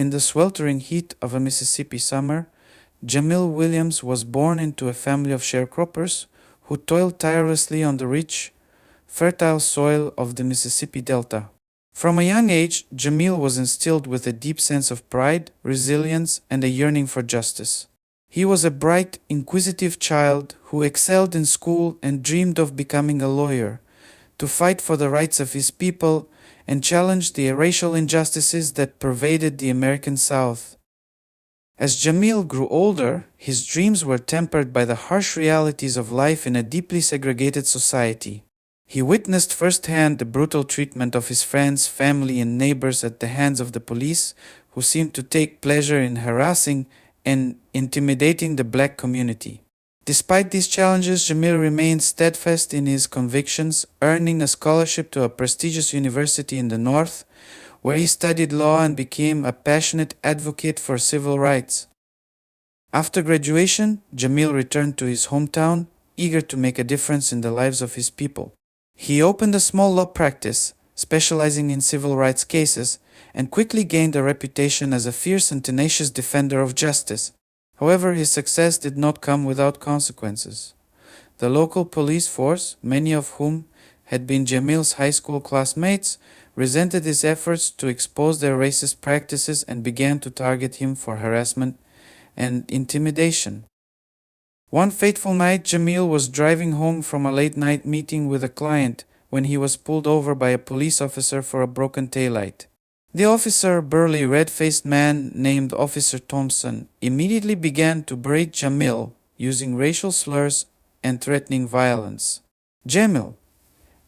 In the sweltering heat of a Mississippi summer, Jamil Williams was born into a family of sharecroppers who toiled tirelessly on the rich, fertile soil of the Mississippi Delta. From a young age, Jamil was instilled with a deep sense of pride, resilience, and a yearning for justice. He was a bright, inquisitive child who excelled in school and dreamed of becoming a lawyer, to fight for the rights of his people and challenge the racial injustices that pervaded the American South. As Jamil grew older, his dreams were tempered by the harsh realities of life in a deeply segregated society. He witnessed firsthand the brutal treatment of his friends, family, and neighbors at the hands of the police, who seemed to take pleasure in harassing and intimidating the black community. Despite these challenges, Jamil remained steadfast in his convictions, earning a scholarship to a prestigious university in the North, where he studied law and became a passionate advocate for civil rights. After graduation, Jamil returned to his hometown, eager to make a difference in the lives of his people. He opened a small law practice, specializing in civil rights cases, and quickly gained a reputation as a fierce and tenacious defender of justice. However, his success did not come without consequences. The local police force, many of whom had been Jamil's high school classmates, resented his efforts to expose their racist practices and began to target him for harassment and intimidation. One fateful night, Jamil was driving home from a late-night meeting with a client when he was pulled over by a police officer for a broken taillight. The officer, a burly, red-faced man named Officer Thompson, immediately began to berate Jamil, using racial slurs and threatening violence. Jamil,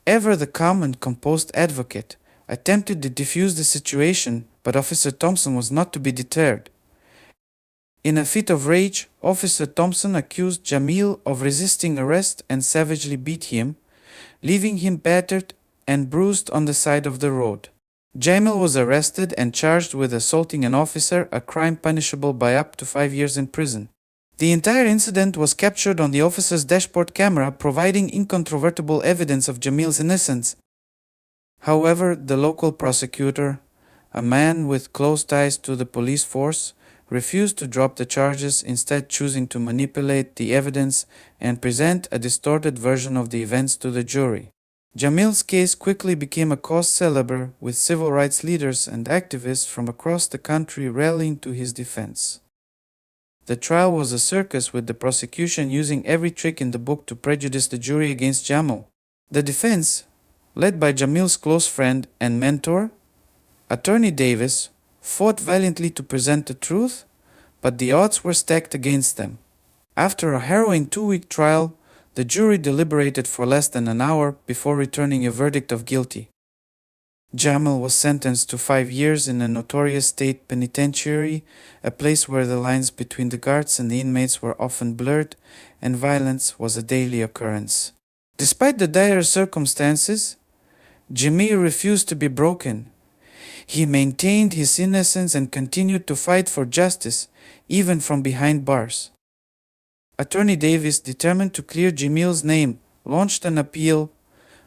ever the calm and composed advocate, attempted to defuse the situation, but Officer Thompson was not to be deterred. In a fit of rage, Officer Thompson accused Jamil of resisting arrest and savagely beat him, leaving him battered and bruised on the side of the road. Jamil was arrested and charged with assaulting an officer, a crime punishable by up to 5 years in prison. The entire incident was captured on the officer's dashboard camera, providing incontrovertible evidence of Jamil's innocence. However, the local prosecutor, a man with close ties to the police force, refused to drop the charges, instead choosing to manipulate the evidence and present a distorted version of the events to the jury. Jamil's case quickly became a cause célèbre, with civil rights leaders and activists from across the country rallying to his defense. The trial was a circus, with the prosecution using every trick in the book to prejudice the jury against Jamil. The defense, led by Jamil's close friend and mentor, Attorney Davis, fought valiantly to present the truth, but the odds were stacked against them. After a harrowing 2-week trial, the jury deliberated for less than an hour before returning a verdict of guilty. Jamil was sentenced to 5 years in a notorious state penitentiary, a place where the lines between the guards and the inmates were often blurred and violence was a daily occurrence. Despite the dire circumstances, Jamil refused to be broken. He maintained his innocence and continued to fight for justice, even from behind bars. Attorney Davis, determined to clear Jamil's name, launched an appeal,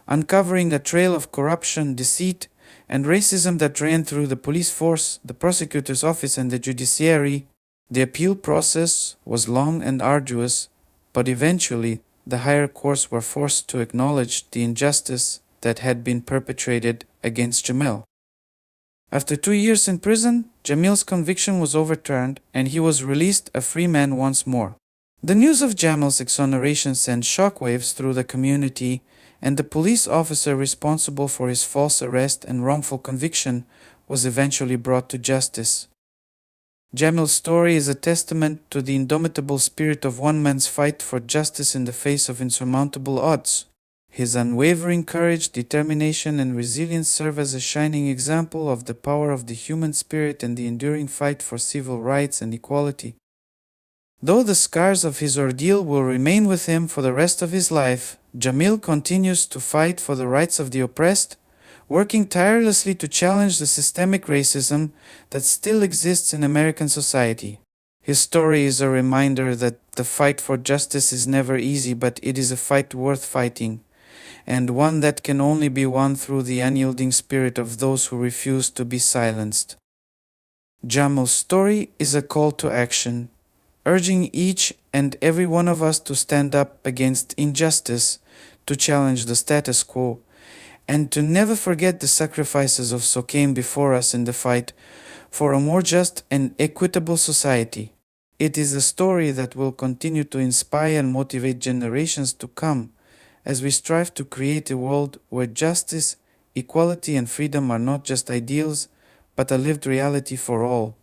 uncovering a trail of corruption, deceit, and racism that ran through the police force, the prosecutor's office, and the judiciary. The appeal process was long and arduous, but eventually the higher courts were forced to acknowledge the injustice that had been perpetrated against Jamil. After 2 years in prison, Jamil's conviction was overturned and he was released a free man once more. The news of Jamil's exoneration sent shockwaves through the community, and the police officer responsible for his false arrest and wrongful conviction was eventually brought to justice. Jamil's story is a testament to the indomitable spirit of one man's fight for justice in the face of insurmountable odds. His unwavering courage, determination, and resilience serve as a shining example of the power of the human spirit and the enduring fight for civil rights and equality. Though the scars of his ordeal will remain with him for the rest of his life, Jamil continues to fight for the rights of the oppressed, working tirelessly to challenge the systemic racism that still exists in American society. His story is a reminder that the fight for justice is never easy, but it is a fight worth fighting, and one that can only be won through the unyielding spirit of those who refuse to be silenced. Jamal's story is a call to action, urging each and every one of us to stand up against injustice, to challenge the status quo, and to never forget the sacrifices of those came before us in the fight for a more just and equitable society. It is a story that will continue to inspire and motivate generations to come as we strive to create a world where justice, equality, and freedom are not just ideals, but a lived reality for all.